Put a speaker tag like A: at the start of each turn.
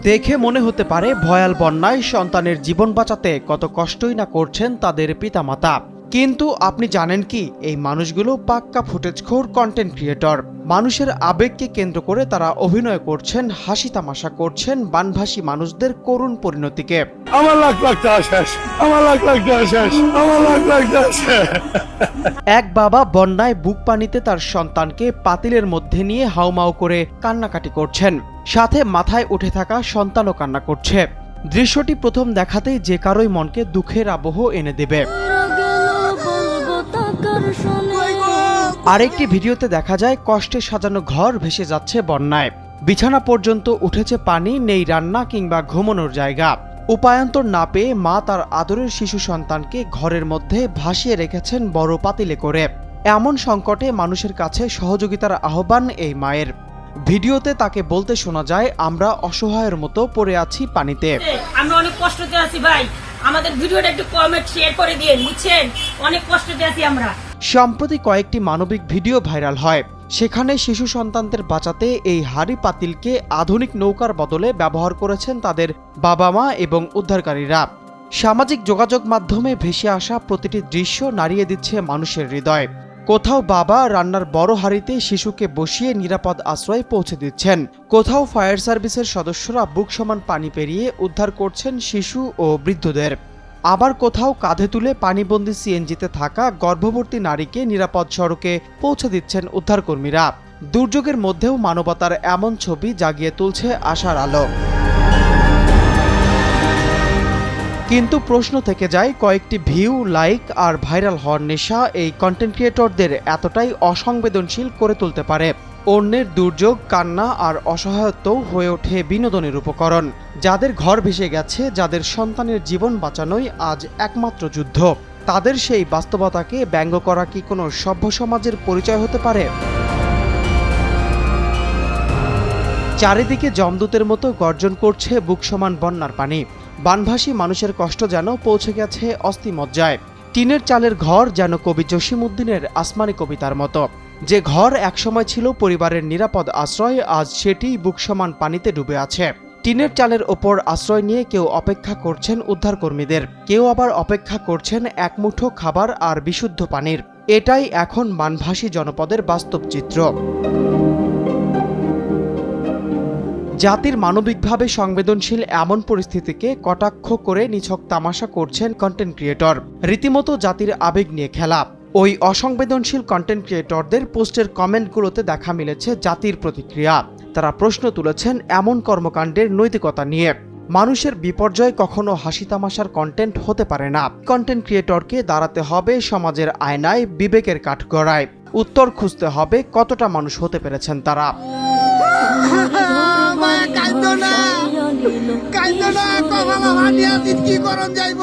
A: দেখে মনে হতে পারে ভয়াল বন্যায় সন্তানের জীবন বাঁচাতে কত কষ্টই না করছেন তাদের পিতামাতা। কিন্তু আপনি জানেন কি, এই মানুষগুলো পাক্কা ফুটেজখোর কন্টেন্ট ক্রিয়েটর। মানুষের আবেগকে কেন্দ্র করে তারা অভিনয় করছেন, হাসি তামাশা করছেন বানভাসী মানুষদের করুণ পরিণতিকে।
B: আমার লাখ লাখ টাকা শেষ, আমার লাখ লাখ টাকা শেষ, আমার লাখ লাখ টাকা শেষ।
A: এক বাবা বন্যায় বুক পানিতে তার সন্তানকে পাতিলের মধ্যে নিয়ে হাউমাউ করে কান্নাকাটি করছেন, সাথে মাথায় উঠে থাকা সন্তানও কান্না করছে। দৃশ্যটি প্রথম দেখাতেই যে কারোই মনকে দুঃখের আবহ এনে দেবে। আরেকটি ভিডিওতে দেখা যায় কষ্টে সাজানো ঘর ভেসে যাচ্ছে বন্যায়, বিছানা পর্যন্ত উঠেছে পানি, নেই রান্না কিংবা ঘুমানোর জায়গা। উপায়ান্তর না পেয়ে মা তার আদরের শিশু সন্তানকে ঘরের মধ্যে ভাসিয়ে রেখেছেন বড় পাতিলে করে। এমন সংকটে মানুষের কাছে সহযোগিতার আহ্বান এই মায়ের। ভিডিওতে তাকে বলতে শোনা যায়, আমরা অসহায়ের মতো পড়ে আছি পানিতে।
C: আমরা অনেক কষ্টতে আছি ভাই, আমাদের ভিডিওটা একটু কমেন্ট শেয়ার করে দিয়ে বুঝছেন, অনেক কষ্টতে আছি আমরা।
A: সম্প্রতি কয়েকটি মানবিক ভিডিও ভাইরাল হয়, সেখানে শিশু সন্তানদের বাঁচাতে এই হাড়ি পাতিলকে আধুনিক নৌকার বদলে ব্যবহার করেছেন তাদের বাবা মা এবং উদ্ধারকারীরা। সামাজিক যোগাযোগ মাধ্যমে ভেসে আসা প্রতিটি দৃশ্য নাড়িয়ে দিচ্ছে মানুষের হৃদয়। কোথাও বাবা রান্নার বড় হাঁড়িতে শিশুকে বসিয়ে নিরাপদ আশ্রয় পৌঁছে দিচ্ছেন, কোথাও ফায়ার সার্ভিসের সদস্যরা বুক সমান পানি পেরিয়ে উদ্ধার করছেন শিশু ও বৃদ্ধদের। আবার কোথাও কাঁধে তুলে পানিবন্দী সিএনজিতে থাকা গর্ভবতী নারীকে নিরাপদ সড়কে পৌঁছে দিচ্ছেন উদ্ধারকর্মীরা। দুর্যোগের মধ্যেও মানবতার এমন ছবি জাগিয়ে তুলছে আশার আলো। কিন্তু প্রশ্ন থেকে যায়, কয়েকটি ভিউ, লাইক আর ভাইরাল হওয়ার নেশা এই কন্টেন্ট ক্রিয়েটরদের এতটাই অসংবেদনশীল করে তুলতে পারে। অন্যের দুর্যোগ, কান্না আর অসহায়ত্বও হয়ে ওঠে বিনোদনের উপকরণ। যাদের ঘর ভেসে গেছে, যাদের সন্তানের জীবন বাঁচানোই আজ একমাত্র যুদ্ধ, তাদের সেই বাস্তবতাকে ব্যঙ্গ করা কি কোনো সভ্য সমাজের পরিচয় হতে পারে? চারিদিকে যমদূতের মতো গর্জন করছে বুক সমান বন্যার পানি। বানভাসী মানুষের কষ্ট যেন পৌঁছে গেছে অস্থিমজ্জায়। টিনের চালের ঘর যেন কবি জসিমউদ্দিনের আসমানি কবিতার মতো। যে ঘর একসময় ছিল পরিবারের নিরাপদ আশ্রয়, আজ সেটি বুক সমান পানিতে ডুবে আছে। টিনের চালের ওপর আশ্রয় নিয়ে কেউ অপেক্ষা করছেন উদ্ধারকর্মীদের, কেউ আবার অপেক্ষা করছেন এক মুঠো খাবার আর বিশুদ্ধ পানির। এটাই এখন বানভাসী জনপদের বাস্তব চিত্র। জাতির মানবিকভাবে সংবেদনশীল এমন পরিস্থিতিকে কটাক্ষ করে নিছক তামাশা করছেন কন্টেন্ট ক্রিয়েটর। রীতিমতো জাতির আবেগ নিয়ে খেলা। ওই অসংবেদনশীল কন্টেন্ট ক্রিয়েটরদের পোস্টের কমেন্টগুলোতে দেখা মিলেছে জাতির প্রতিক্রিয়া। তারা প্রশ্ন তুলেছেন এমন কর্মকাণ্ডের নৈতিকতা নিয়ে। মানুষের বিপর্যয় কখনো হাসি তামাশার কন্টেন্ট হতে পারে না। কন্টেন্ট ক্রিয়েটরকে দাঁড়াতে হবে সমাজের আয়নায়, বিবেকের কাঠগড়ায়। উত্তর খুঁজতে হবে কতটা মানুষ হতে পেরেছেন তারা।
D: কাইন্দো না, কপাল ভাঙিয়া দিন কি করন যাইব।